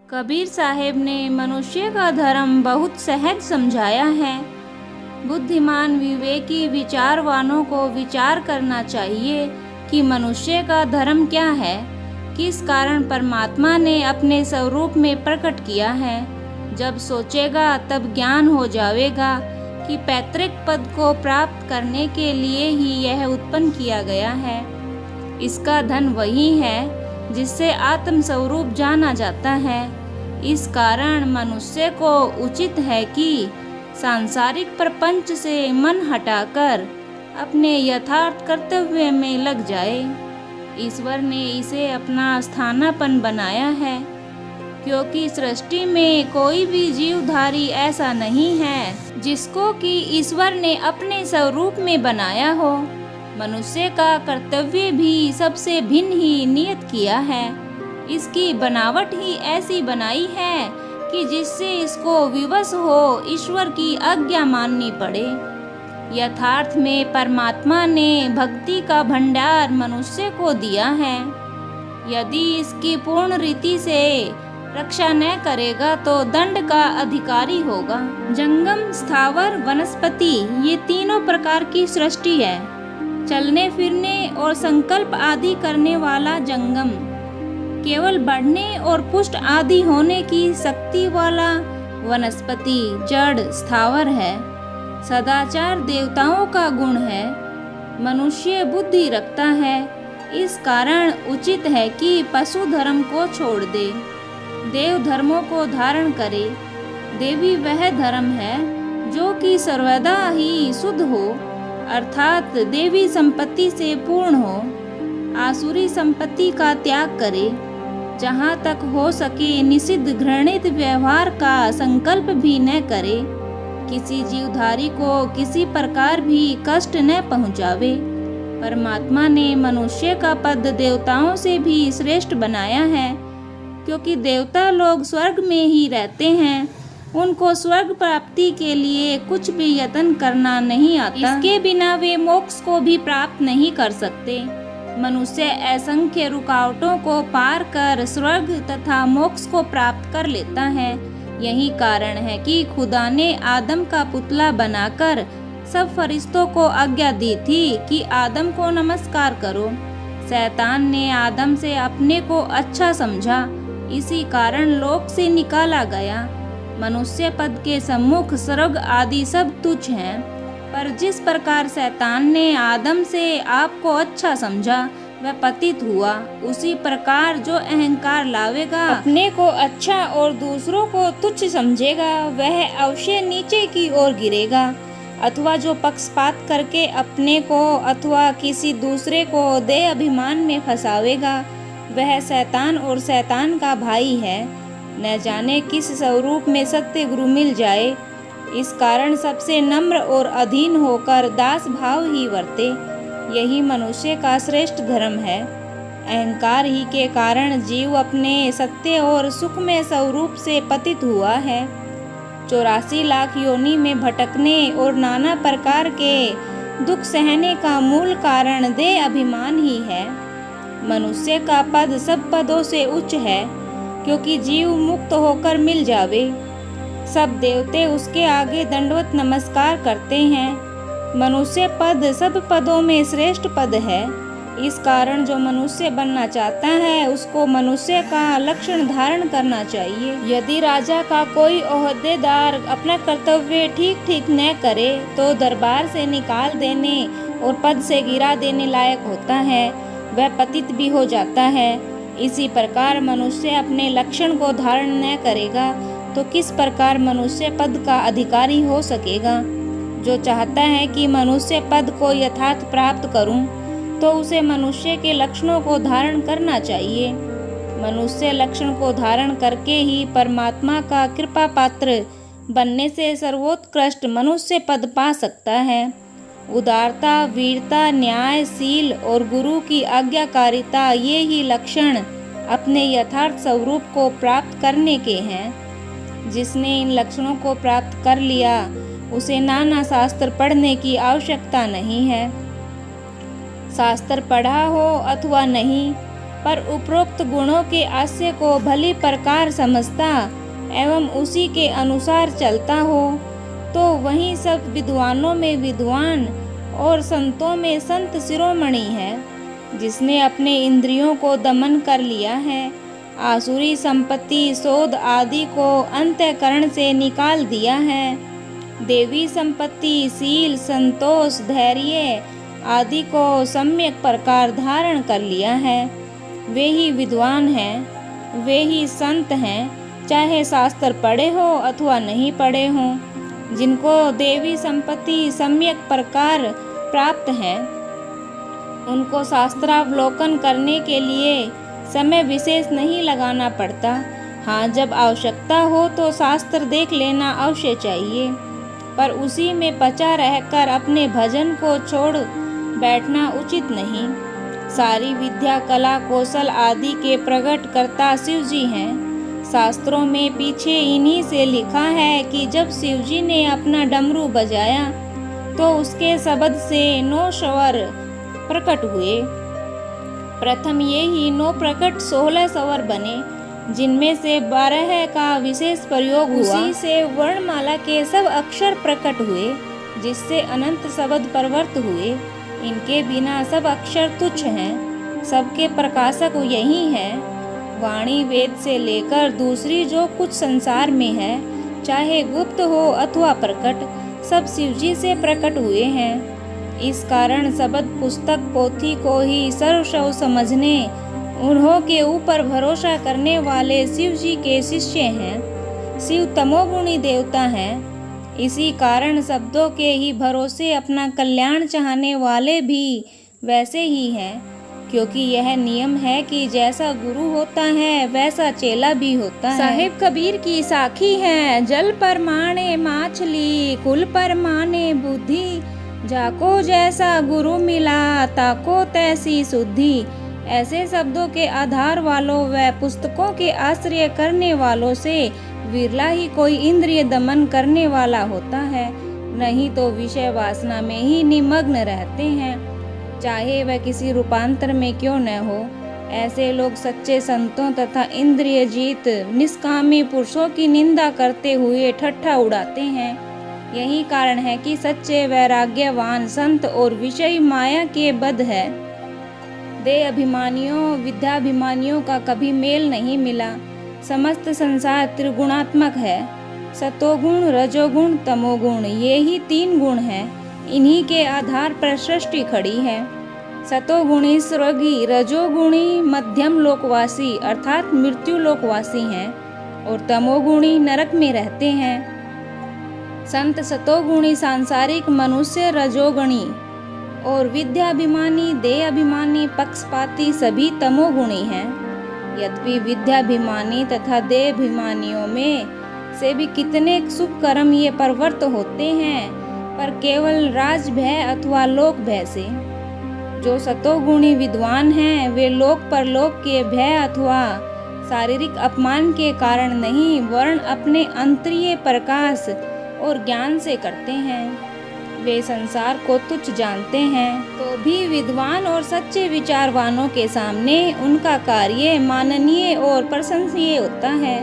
कबीर साहेब ने मनुष्य का धर्म बहुत सहज समझाया है। बुद्धिमान विवेकी विचारवानों को विचार करना चाहिए कि मनुष्य का धर्म क्या है, किस कारण परमात्मा ने अपने स्वरूप में प्रकट किया है। जब सोचेगा तब ज्ञान हो जाएगा कि पैतृक पद को प्राप्त करने के लिए ही यह उत्पन्न किया गया है। इसका धन वही है जिससे आत्म स्वरूप जाना जाता है। इस कारण मनुष्य को उचित है कि सांसारिक प्रपंच से मन हटाकर अपने यथार्थ कर्तव्य में लग जाए। ईश्वर ने इसे अपना स्थानापन्न बनाया है, क्योंकि सृष्टि में कोई भी जीवधारी ऐसा नहीं है जिसको कि ईश्वर ने अपने स्वरूप में बनाया हो। मनुष्य का कर्तव्य भी सबसे भिन्न ही नियत किया है। इसकी बनावट ही ऐसी बनाई है कि जिससे इसको विवश हो ईश्वर की आज्ञा माननी पड़े। यथार्थ में परमात्मा ने भक्ति का भंडार मनुष्य को दिया है। यदि इसकी पूर्ण रीति से रक्षा न करेगा तो दंड का अधिकारी होगा। जंगम, स्थावर, वनस्पति ये तीनों प्रकार की सृष्टि है। चलने फिरने और संकल्प आदि करने वाला जंगम, केवल बढ़ने और पुष्ट आदि होने की शक्ति वाला वनस्पति जड़ स्थावर है। सदाचार देवताओं का गुण है। मनुष्य बुद्धि रखता है। इस कारण उचित है कि पशु धर्म को छोड़ दे, देव धर्मों को धारण करे। देवी वह धर्म है जो कि सर्वदा ही शुद्ध हो, अर्थात देवी संपत्ति से पूर्ण हो। आसुरी संपत्ति का त्याग करे। जहाँ तक हो सके निषिद्ध घृणित व्यवहार का संकल्प भी न करे। किसी जीवधारी को किसी प्रकार भी कष्ट न पहुँचावे। परमात्मा ने मनुष्य का पद देवताओं से भी श्रेष्ठ बनाया है, क्योंकि देवता लोग स्वर्ग में ही रहते हैं। उनको स्वर्ग प्राप्ति के लिए कुछ भी यत्न करना नहीं आता। इसके बिना वे मोक्ष को भी प्राप्त नहीं कर सकते। मनुष्य असंख्य रुकावटों को पार कर स्वर्ग तथा मोक्ष को प्राप्त कर लेता है। यही कारण है कि खुदा ने आदम का पुतला बनाकर सब फरिश्तों को आज्ञा दी थी कि आदम को नमस्कार करो। शैतान ने आदम से अपने को अच्छा समझा, इसी कारण लोक से निकाला गया। मनुष्य पद के सम्मुख स्वर्ग आदि सब तुच्छ हैं, पर जिस प्रकार शैतान ने आदम से आपको अच्छा समझा वह पतित हुआ, उसी प्रकार जो अहंकार लावेगा, अपने को अच्छा और दूसरों को तुच्छ समझेगा, वह अवश्य नीचे की ओर गिरेगा। अथवा जो पक्षपात करके अपने को अथवा किसी दूसरे को देह अभिमान में फंसावेगा, वह शैतान और शैतान का भाई है। न जाने किस स्वरूप में सत्य गुरु मिल जाए। इस कारण सबसे नम्र और अधीन होकर दास भाव ही वर्ते। यही मनुष्य का श्रेष्ठ धर्म है। अहंकार ही के कारण जीव अपने सत्य और सुखमय स्वरूप से पतित हुआ है। 84 लाख योनि में भटकने और नाना प्रकार के दुख सहने का मूल कारण देह अभिमान ही है। मनुष्य का पद सब पदों से उच्च है, क्योंकि जीव मुक्त होकर मिल जावे। सब देवते उसके आगे दंडवत नमस्कार करते हैं। मनुष्य पद सब पदों में श्रेष्ठ पद है। इस कारण जो मनुष्य बनना चाहता है उसको मनुष्य का लक्षण धारण करना चाहिए। यदि राजा का कोई ओहदेदार अपना कर्तव्य ठीक ठीक न करे तो दरबार से निकाल देने और पद से गिरा देने लायक होता है, वह पतित भी हो जाता है। इसी प्रकार मनुष्य अपने लक्षण को धारण न करेगा तो किस प्रकार मनुष्य पद का अधिकारी हो सकेगा। जो चाहता है कि मनुष्य पद को यथार्थ प्राप्त करूं, तो उसे मनुष्य के लक्षणों को धारण करना चाहिए। मनुष्य लक्षण को धारण करके ही परमात्मा का कृपा पात्र बनने से सर्वोत्कृष्ट मनुष्य पद पा सकता है। उदारता, वीरता, न्याय, शील और गुरु की आज्ञाकारिता ये ही लक्षण अपने यथार्थ स्वरूप को प्राप्त करने के हैं। जिसने इन लक्षणों को प्राप्त कर लिया उसे नाना शास्त्र पढ़ने की आवश्यकता नहीं है। शास्त्र पढ़ा हो अथवा नहीं, पर उपरोक्त गुणों के आशय को भली प्रकार समझता एवं उसी के अनुसार चलता हो, तो वही सब विद्वानों में विद्वान और संतों में संत शिरोमणि है, जिसने अपने इंद्रियों को दमन कर लिया है, आसुरी संपत्ति शोध आदि को अंतःकरण से निकाल दिया है, देवी संपत्ति शील संतोष धैर्य आदि को सम्यक प्रकार धारण कर लिया है। वे ही विद्वान हैं, वे ही संत हैं, चाहे शास्त्र पढ़े हो अथवा नहीं पढ़े हों। जिनको देवी संपत्ति सम्यक प्रकार प्राप्त है, उनको शास्त्रावलोकन करने के लिए समय विशेष नहीं लगाना पड़ता। हाँ, जब आवश्यकता हो तो शास्त्र देख लेना अवश्य चाहिए, पर उसी में पचा रहकर अपने भजन को छोड़ बैठना उचित नहीं। सारी विद्या कला कौशल आदि के प्रकट करता शिव जी हैं। शास्त्रों में पीछे इन्हीं से लिखा है कि जब शिव जी ने अपना डमरू बजाया तो उसके शब्द से 9 स्वर प्रकट हुए। प्रथम ये ही 9 प्रकट 16 स्वर बने, जिनमें से 12 का विशेष प्रयोग हुआ। उसी से वर्णमाला के सब अक्षर प्रकट हुए, जिससे अनंत शब्द प्रवृत्त हुए। इनके बिना सब अक्षर तुच्छ हैं, सबके प्रकाशक यही हैं। वाणी वेद से लेकर दूसरी जो कुछ संसार में है, चाहे गुप्त हो अथवा प्रकट, सब शिवजी से प्रकट हुए हैं। इस कारण शब्द पुस्तक पोथी को ही सर्वस्व समझने, उन्हों के ऊपर भरोसा करने वाले शिव जी के शिष्य हैं। शिव तमोगुणी देवता हैं। इसी कारण शब्दों के ही भरोसे अपना कल्याण चाहने वाले भी वैसे ही हैं, क्योंकि यह नियम है कि जैसा गुरु होता है वैसा चेला भी होता है। साहिब कबीर की साखी है, जल पर माने माछली, कुल पर माने बुद्धि, जाको जैसा गुरु मिला ताको तैसी शुद्धि। ऐसे शब्दों के आधार वालों व पुस्तकों के आश्रय करने वालों से विरला ही कोई इंद्रिय दमन करने वाला होता है, नहीं तो विषय वासना में ही निमग्न रहते हैं, चाहे वह किसी रूपांतर में क्यों न हो। ऐसे लोग सच्चे संतों तथा इंद्रिय जीत निष्कामी पुरुषों की निंदा करते हुए ठट्ठा उड़ाते हैं। यही कारण है कि सच्चे वैराग्यवान संत और विषय माया के बद्ध है। देह अभिमानियों विद्याभिमानियों का कभी मेल नहीं मिला। समस्त संसार त्रिगुणात्मक है। सतोगुण रजोगुण तमोगुण, ये ही 3 गुण हैं। इन्हीं के आधार पर सृष्टि खड़ी है। सतोगुणी स्वर्गी, रजोगुणी मध्यम लोकवासी अर्थात मृत्यु लोकवासी हैं, और तमोगुणी नरक में रहते हैं। संत सतोगुणी सांसारिक मनुष्य रजोगुणी और विद्याभिमानी देहाभिमानी पक्षपाती सभी तमोगुणी हैं। यद्यपि विद्याभिमानी तथा देहाभिमानियों में से भी कितने शुभ कर्म ये प्रवृत्त होते हैं, पर केवल राज भय अथवा लोक भय से। जो सतोगुणी विद्वान हैं वे लोक परलोक के भय अथवा शारीरिक अपमान के कारण नहीं, वरन अपने अंतरीय प्रकाश और ज्ञान से करते हैं। वे संसार को तुच्छ जानते हैं, तो भी विद्वान और सच्चे विचारवानों के सामने उनका कार्य माननीय और प्रशंसनीय होता है।